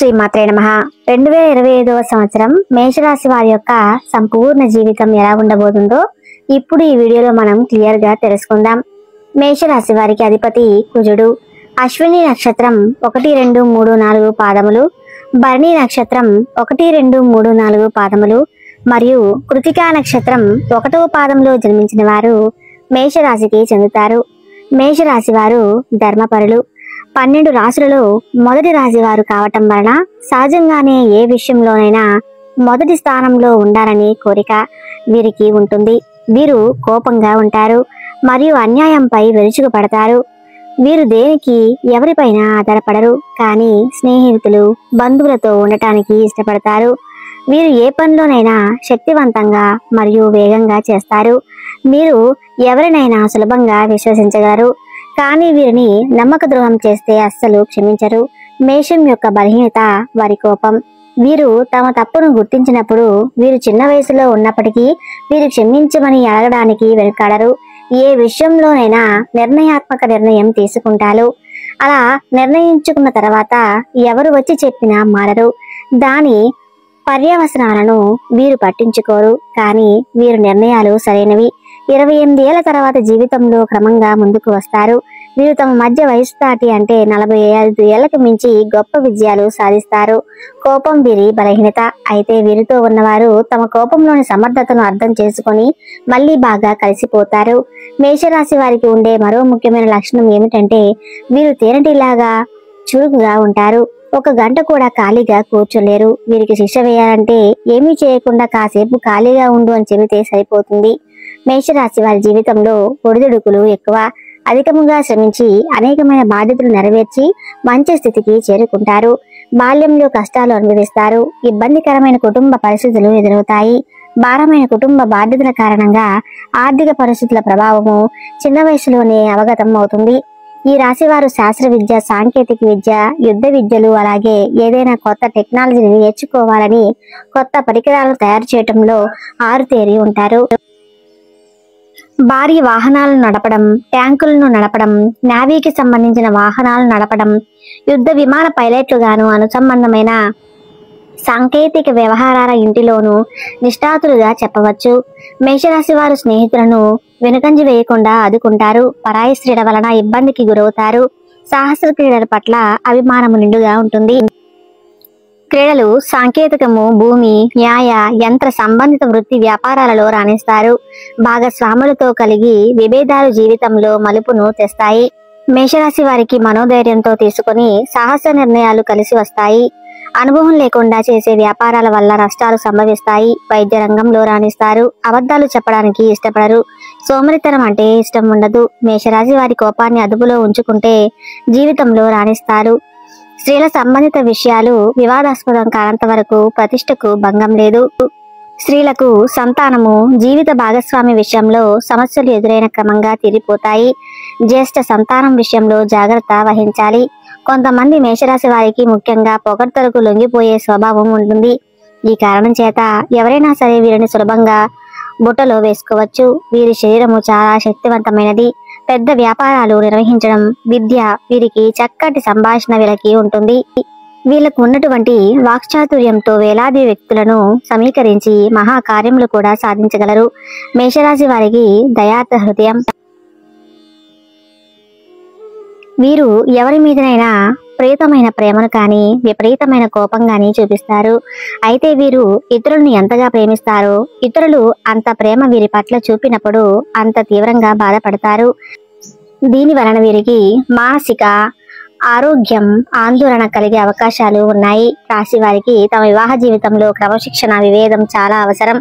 శ్రీమాత్రే నమః 2025వ సంవత్సరం మేషరాశి వారి యొక్క సంపూర్ణ జీవితం ఎలా ఉండబోతుందో ఇప్పుడు ఈ వీడియోలో మనం క్లియర్ గా తెలుసుకుందాం. మేషరాశి వారికి అధిపతి కుజుడు. అశ్విని నక్షత్రం 1, 2, 3, 4 పాదములు, భరణి నక్షత్రం 1, 2, 3, 4 పాదములు మరియు కృతికా నక్షత్రం 1వ పాదంలో జన్మించిన వారు మేషరాశికి చెందుతారు. మేషరాశి వారు ధర్మపరులు. 12 రాశులలో మొదటి రాశి వారు కావటం వలన సహజంగానే ఏ విషయంలోనైనా మొదటి స్థానంలో ఉండాలని కోరిక వీరికి ఉంటుంది. వీరు కోపంగా ఉంటారు మరియు అన్యాయంపై విరుచుకుపడతారు. వీరు దేనికి ఎవరిపైన ఆధారపడరు, కానీ స్నేహితులు బంధువులతో ఉండటానికి ఇష్టపడతారు. వీరు ఏ పనిలోనైనా శక్తివంతంగా మరియు వేగంగా చేస్తారు. మీరు ఎవరినైనా సులభంగా విశ్వసించగలరు, కానీ వీరిని నమ్మక ద్రోహం చేస్తే అస్సలు క్షమించరు. మేషం యొక్క బలహీనత వారి కోపం. వీరు తమ తప్పును గుర్తించినప్పుడు వీరు చిన్న వయసులో ఉన్నప్పటికీ వీరు క్షమించమని అడగడానికి వెనుకాడరు. ఏ విషయంలోనైనా నిర్ణయాత్మక నిర్ణయం తీసుకుంటారు. అలా నిర్ణయించుకున్న తర్వాత ఎవరు వచ్చి చెప్పినా మారరు. దాని పర్యవసనాలను వీరు పట్టించుకోరు, కానీ వీరు నిర్ణయాలు సరైనవి. 28 ఏళ్ల తర్వాత జీవితంలో క్రమంగా ముందుకు వస్తారు. వీరు తమ మధ్య వయసు దాటి అంటే 45 ఏళ్లకు మించి గొప్ప విజయాలు సాధిస్తారు. కోపం వీరి బలహీనత. అయితే వీరితో ఉన్నవారు తమ కోపంలోని సమర్థతను అర్థం చేసుకొని మళ్ళీ బాగా కలిసిపోతారు. మేషరాశి వారికి ఉండే మరో ముఖ్యమైన లక్షణం ఏమిటంటే వీరు తేనెటీలాగా చురుకుగా ఉంటారు. 1 గంట కూడా ఖాళీగా కూర్చోలేరు. వీరికి శిక్ష వేయాలంటే ఏమీ చేయకుండా కాసేపు ఖాళీగా ఉండు అని చెబితే సరిపోతుంది. మేషరాశి వారి జీవితంలో ఒడిదుడుకులు ఎక్కువ. అధికముగా శ్రమించి అనేకమైన బాధ్యతలు నెరవేర్చి మంచి స్థితికి చేరుకుంటారు. బాల్యంలో కష్టాలు అనుభవిస్తారు. ఇబ్బందికరమైన కుటుంబ పరిస్థితులు ఎదురవుతాయి. భారమైన కుటుంబ బాధ్యతల కారణంగా ఆర్థిక పరిస్థితుల ప్రభావము చిన్న వయసులోనే అవగతం అవుతుంది. ఈ రాశి వారు శాస్త్ర విద్య, సాంకేతిక విద్య, యుద్ధ విద్యలు, అలాగే ఏదైనా కొత్త టెక్నాలజీని నేర్చుకోవాలని కొత్త పరికరాలను తయారు చేయటంలో ఆరుతేరి ఉంటారు. భారీ వాహనాలను నడపడం, ట్యాంకులను నడపడం, నేవీకి సంబంధించిన వాహనాలను నడపడం, యుద్ధ విమాన పైలట్లుగాను అనుసంబంధమైన సాంకేతిక వ్యవహారాల ఇంటిలోనూ నిష్ఠాతులుగా చెప్పవచ్చు. మేషరాశి వారు స్నేహితులను వెనుకంజ వేయకుండా ఆదుకుంటారు. పరాయి స్త్రీల వలన ఇబ్బందికి గురవుతారు. సాహస క్రీడల పట్ల అభిమానము నిండుగా ఉంటుంది. క్రీడలు, సాంకేతికము, భూమి, న్యాయ, యంత్ర సంబంధిత వృత్తి వ్యాపారాలలో రాణిస్తారు. భాగస్వాములతో కలిగి విభేదాలు జీవితంలో మలుపును తెస్తాయి. మేషరాశి వారికి మనోధైర్యంతో తీసుకొని సాహస నిర్ణయాలు కలిసి వస్తాయి. అనుభవం లేకుండా చేసే వ్యాపారాల వల్ల నష్టాలు సంభవిస్తాయి. వైద్య రంగంలో రాణిస్తారు. అబద్ధాలు చెప్పడానికి ఇష్టపడరు. సోమరితనం అంటే ఇష్టం ఉండదు. మేషరాశి వారి కోపాన్ని అదుపులో ఉంచుకుంటే జీవితంలో రాణిస్తారు. స్త్రీల సంబంధిత విషయాలు వివాదాస్పదం కానంత వరకు ప్రతిష్టకు భంగం లేదు. స్త్రీలకు సంతానము, జీవిత భాగస్వామి విషయంలో సమస్యలు ఎదురైన క్రమంగా తీరిపోతాయి. జ్యేష్ఠ సంతానం విషయంలో జాగ్రత్త వహించాలి. కొంతమంది మేషరాశి వారికి ముఖ్యంగా పొగడ్తలకు లొంగిపోయే స్వభావం ఉంటుంది. ఈ కారణం చేత ఎవరైనా సరే వీరిని సులభంగా బుట్టలో వేసుకోవచ్చు. వీరి శరీరము చాలా శక్తివంతమైనది. పెద్ద వ్యాపారాలు నిర్వహించడం, విద్య వీరికి చక్కటి సంభాషణ వీళ్ళకి ఉంటుంది. వీళ్ళకు ఉన్నటువంటి వాక్చాతుర్యంతో వేలాది వ్యక్తులను సమీకరించి మహాకార్యములు కూడా సాధించగలరు. మేషరాశి వారికి దయార్థ హృదయం. వీరు ఎవరి మీదనైనా విపరీతమైన ప్రేమను కానీ విపరీతమైన కోపం కానీ చూపిస్తారు. అయితే వీరు ఇతరులను ఎంతగా ప్రేమిస్తారో ఇతరులు అంత ప్రేమ వీరి పట్ల చూపినప్పుడు అంత తీవ్రంగా బాధపడతారు. దీని వలన వీరికి మానసిక ఆరోగ్యం, ఆందోళన కలిగే అవకాశాలు ఉన్నాయి. రాశి వారికి తమ వివాహ జీవితంలో క్రమశిక్షణ, వివేదం చాలా అవసరం.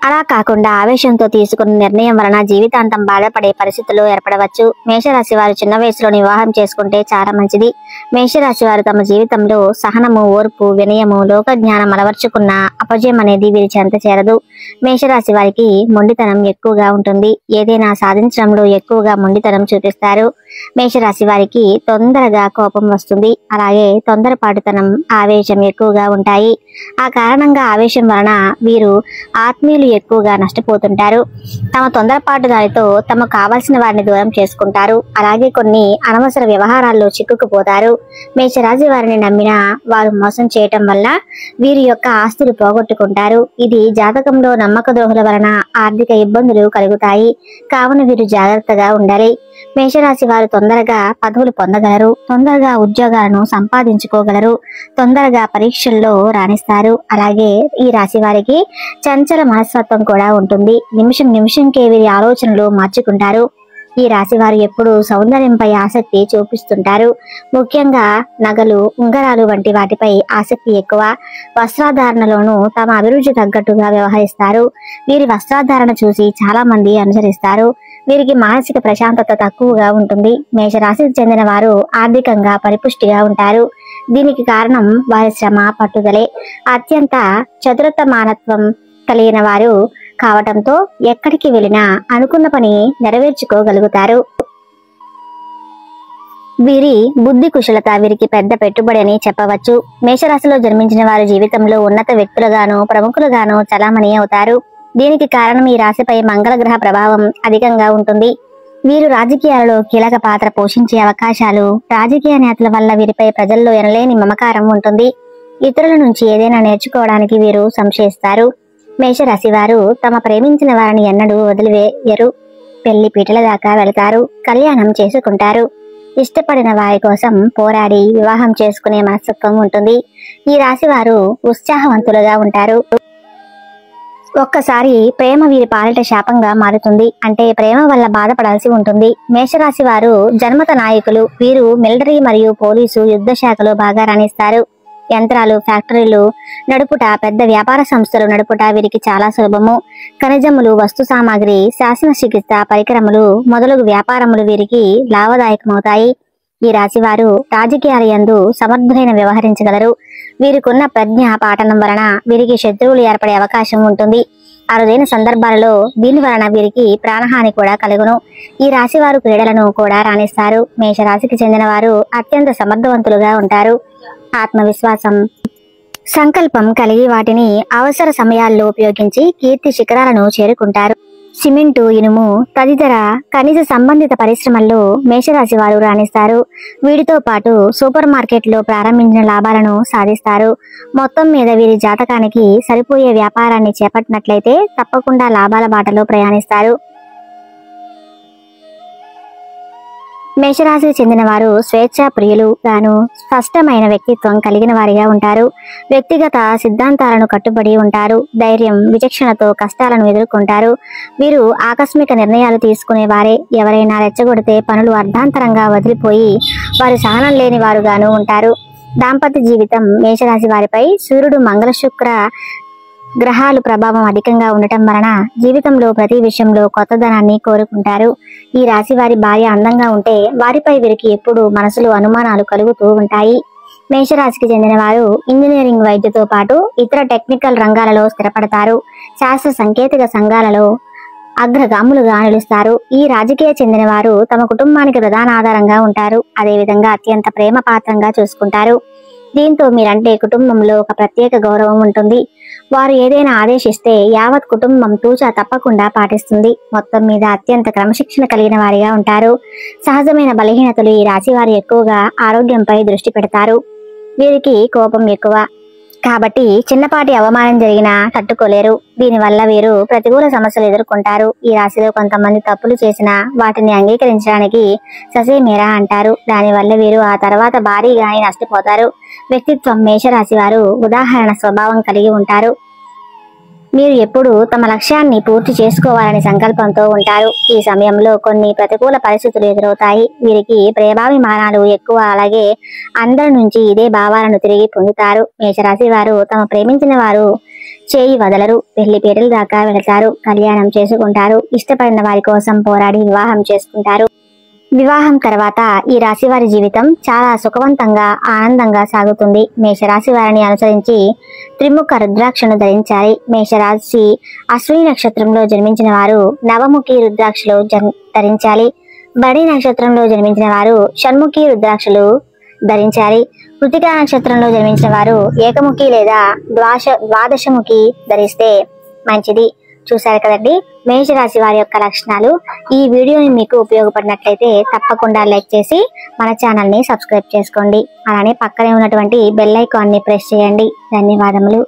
అలా కాకుండా ఆవేశంతో తీసుకున్న నిర్ణయం వలన జీవితాంతం బాధపడే పరిస్థితులు ఏర్పడవచ్చు. మేషరాశి వారు చిన్న వయసులో వివాహం చేసుకుంటే చాలా మంచిది. మేషరాశి వారు తమ జీవితంలో సహనము, ఓర్పు, వినయము, లోక జ్ఞానం అలవర్చుకున్న అపజయం అనేది వీరి చెంత చేరదు. మేషరాశి వారికి మొండితనం ఎక్కువగా ఉంటుంది. ఏదైనా సాధించడంలో ఎక్కువగా మొండితనం చూపిస్తారు. మేషరాశి వారికి తొందరగా కోపం వస్తుంది. అలాగే తొందరపాటుతనం, ఆవేశం ఎక్కువగా ఉంటాయి. ఆ కారణంగా ఆవేశం వలన వీరు ఆత్మీయులు ఎక్కువగా నష్టపోతుంటారు. తమ తొందరపాటు దానితో తమకు కావలసిన వారిని దూరం చేసుకుంటారు. అలాగే కొన్ని అనవసర వ్యవహారాల్లో చిక్కుకుపోతారు. మేషరాశి వారిని నమ్మినా వారు మోసం చేయటం వల్ల వీరి యొక్క ఆస్తులు పోగొట్టుకుంటారు. ఇది జాతకంలో నమ్మక ద్రోహుల వలన ఆర్థిక ఇబ్బందులు కలుగుతాయి. కావున వీరు జాగ్రత్తగా ఉండాలి. మేషరాశి వారు తొందరగా పదవులు పొందగలరు, తొందరగా ఉద్యోగాలను సంపాదించుకోగలరు, తొందరగా పరీక్షల్లో రాణిస్తారు. అలాగే ఈ రాశి వారికి చంచల మనస్తత్వం కూడా ఉంటుంది. నిమిషం నిమిషంకే వీరి ఆలోచనలు మార్చుకుంటారు. ఈ రాశి వారు ఎప్పుడూ సౌందర్యంపై ఆసక్తి చూపిస్తుంటారు. ముఖ్యంగా నగలు, ఉంగరాలు వంటి వాటిపై ఆసక్తి ఎక్కువ. వస్త్రాధారణలోనూ తమ అభిరుచి తగ్గట్టుగా వ్యవహరిస్తారు. వీరి వస్త్రాధారణ చూసి చాలా మంది అనుసరిస్తారు. వీరికి మానసిక ప్రశాంతత తక్కువగా ఉంటుంది. మేషరాశికి చెందిన వారు ఆర్థికంగా పరిపుష్టిగా ఉంటారు. దీనికి కారణం వారి శ్రమ, పట్టుదలే. అత్యంత చతురతమానత్వం కలిగిన వారు కావటంతో ఎక్కడికి వెళ్ళినా అనుకున్న పని నెరవేర్చుకోగలుగుతారు. వీరి బుద్ధి కుశలత వీరికి పెద్ద పెట్టుబడి అని చెప్పవచ్చు. మేషరాశిలో జన్మించిన వారి జీవితంలో ఉన్నత వ్యక్తులుగాను, ప్రముఖులుగాను చలామణి అవుతారు. దీనికి కారణం ఈ రాశిపై మంగళగ్రహ ప్రభావం అధికంగా ఉంటుంది. వీరు రాజకీయాలలో కీలక పాత్ర పోషించే అవకాశాలు, రాజకీయ నేతల వల్ల వీరిపై ప్రజల్లో ఎనలేని మమకారం ఉంటుంది. ఇతరుల నుంచి ఏదైనా నేర్చుకోవడానికి వీరు సంశయిస్తారు. మేషరాశి వారు తమ ప్రేమించిన వారిని ఎన్నడూ వదిలివేయరు. పెళ్లి పీటల దాకా వెళతారు, కళ్యాణం చేసుకుంటారు. ఇష్టపడిన వారి కోసం పోరాడి వివాహం చేసుకునే మనస్తత్వం ఉంటుంది. ఈ రాశి వారు ఉత్సాహవంతులుగా ఉంటారు. ఒక్కసారి ప్రేమ వీరి పాలిట శాపంగా మారుతుంది. అంటే ప్రేమ వల్ల బాధపడాల్సి ఉంటుంది. మేషరాశి వారు జన్మత నాయకులు. వీరు మిలిటరీ మరియు పోలీసు, యుద్ధ శాఖలో బాగా రాణిస్తారు. యంత్రాలు, ఫ్యాక్టరీలు నడుపుట, పెద్ద వ్యాపార సంస్థలు నడుపుట వీరికి చాలా సులభము. ఖనిజములు, వస్తు సామాగ్రి, శాసన చికిత్స పరికరములు మొదలగు వ్యాపారములు వీరికి లాభదాయకమవుతాయి. ఈ రాశి వారు రాజకీయాల యందు సమర్థులైన వ్యవహరించగలరు. వీరికున్న ప్రజ్ఞ పాఠనం వలన వీరికి శత్రువులు ఏర్పడే అవకాశం ఉంటుంది. అరుదైన సందర్భాలలో దీని వలన వీరికి ప్రాణహాని కూడా కలుగును. ఈ రాశి వారు క్రీడలను కూడా రాణిస్తారు. మేషరాశికి చెందిన వారు అత్యంత సమర్థవంతులుగా ఉంటారు. ఆత్మవిశ్వాసం, సంకల్పం కలిగి వాటిని అవసర సమయాల్లో ఉపయోగించి కీర్తి శిఖరాలను చేరుకుంటారు. సిమెంటు, ఇనుము తదితర ఖనిజ సంబంధిత పరిశ్రమల్లో మేషరాశి వారు రాణిస్తారు. వీటితో పాటు సూపర్ మార్కెట్లో ప్రారంభించిన లాభాలను సాధిస్తారు. మొత్తం మీద వీరి జాతకానికి సరిపోయే వ్యాపారాన్ని చేపట్టినట్లయితే తప్పకుండా లాభాల బాటలో ప్రయాణిస్తారు. మేషరాశికి చెందిన వారు స్వేచ్ఛా ప్రియులు గాను, స్పష్టమైన వ్యక్తిత్వం కలిగిన వారిగా ఉంటారు. వ్యక్తిగత సిద్ధాంతాలను కట్టుబడి ఉంటారు. ధైర్యం, విచక్షణతో కష్టాలను ఎదుర్కొంటారు. వీరు ఆకస్మిక నిర్ణయాలు తీసుకునే వారే. ఎవరైనా రెచ్చగొడితే పనులు అర్ధాంతరంగా వదిలిపోయి వారు సహనం లేని వారుగాను ఉంటారు. దాంపత్య జీవితం మేషరాశి వారిపై సూర్యుడు, మంగళ, శుక్ర గ్రహాలు ప్రభావం అధికంగా ఉండటం వలన జీవితంలో ప్రతి విషయంలో కొత్తదనాన్ని కోరుకుంటారు. ఈ రాశి వారి భార్య అందంగా ఉంటే వారిపై వీరికి ఎప్పుడు మనసులో అనుమానాలు కలుగుతూ ఉంటాయి. మేషరాశికి చెందిన వారు ఇంజనీరింగ్, వైద్యతో పాటు ఇతర టెక్నికల్ రంగాలలో స్థిరపడతారు. శాస్త్ర సాంకేతిక సంఘాలలో అగ్రగాములుగా నిలుస్తారు. ఈ రాజకీయ చెందిన వారు తమ కుటుంబానికి ప్రధాన ఆధారంగా ఉంటారు. అదేవిధంగా అత్యంత ప్రేమ పాత్రంగా చూసుకుంటారు. దీంతో మీరంటే కుటుంబంలో ఒక ప్రత్యేక గౌరవం ఉంటుంది. వారు ఏదైనా ఆదేశిస్తే యావత్ కుటుంబం తూచా తప్పకుండా పాటిస్తుంది. మొత్తం మీద అత్యంత క్రమశిక్షణ కలిగిన వారిగా ఉంటారు. సహజమైన బలహీనతలు ఈ రాశి వారు ఎక్కువగా ఆరోగ్యంపై దృష్టి పెడతారు. వీరికి కోపం ఎక్కువ కాబట్టి చిన్నపాటి అవమానం జరిగినా తట్టుకోలేరు. దీనివల్ల వీరు ప్రతికూల సమస్యలు ఎదుర్కొంటారు. ఈ రాశిలో కొంతమంది తప్పులు చేసినా వాటిని అంగీకరించడానికి ససేమేరా అంటారు. దానివల్ల వీరు ఆ తర్వాత భారీగానే నష్టపోతారు. వ్యక్తిత్వం మేషరాశి వారు ఉదాహరణ స్వభావం కలిగి ఉంటారు. మీరు ఎప్పుడూ తమ లక్ష్యాన్ని పూర్తి చేసుకోవాలని సంకల్పంతో ఉంటారు. ఈ సమయంలో కొన్ని ప్రతికూల పరిస్థితులు ఎదురవుతాయి. వీరికి ప్రేమాభిమానాలు ఎక్కువ. అలాగే అందరి నుంచి ఇదే భావాలను తిరిగి పొందుతారు. మేషరాశి వారు తమ ప్రేమించిన వారు చేయి వదలరు. పెళ్లి పీటల దాకా వెళతారు, కళ్యాణం చేసుకుంటారు. ఇష్టపడిన వారి కోసం పోరాడి వివాహం చేసుకుంటారు. వివాహం తర్వాత ఈ రాశి వారి జీవితం చాలా సుఖవంతంగా, ఆనందంగా సాగుతుంది. మేషరాశి వారిని అనుసరించి త్రిముఖ రుద్రాక్షను ధరించాలి. మేషరాశి అశ్విని నక్షత్రంలో జన్మించిన వారు నవముఖి రుద్రాక్షలు ధరించాలి. భరణి నక్షత్రంలో జన్మించిన వారు షణ్ముఖి రుద్రాక్షలు ధరించాలి. కృతికా నక్షత్రంలో జన్మించిన వారు ఏకముఖి లేదా ద్వాదశముఖి ధరిస్తే మంచిది. చూశారు కదండి మేషరాశి వారి యొక్క లక్షణాలు. ఈ వీడియోని మీకు ఉపయోగపడినట్లయితే తప్పకుండా లైక్ చేసి మన ఛానల్ ని సబ్స్క్రైబ్ చేసుకోండి. అలానే పక్కనే ఉన్నటువంటి బెల్ ఐకాన్ ని ప్రెస్ చేయండి. ధన్యవాదములు.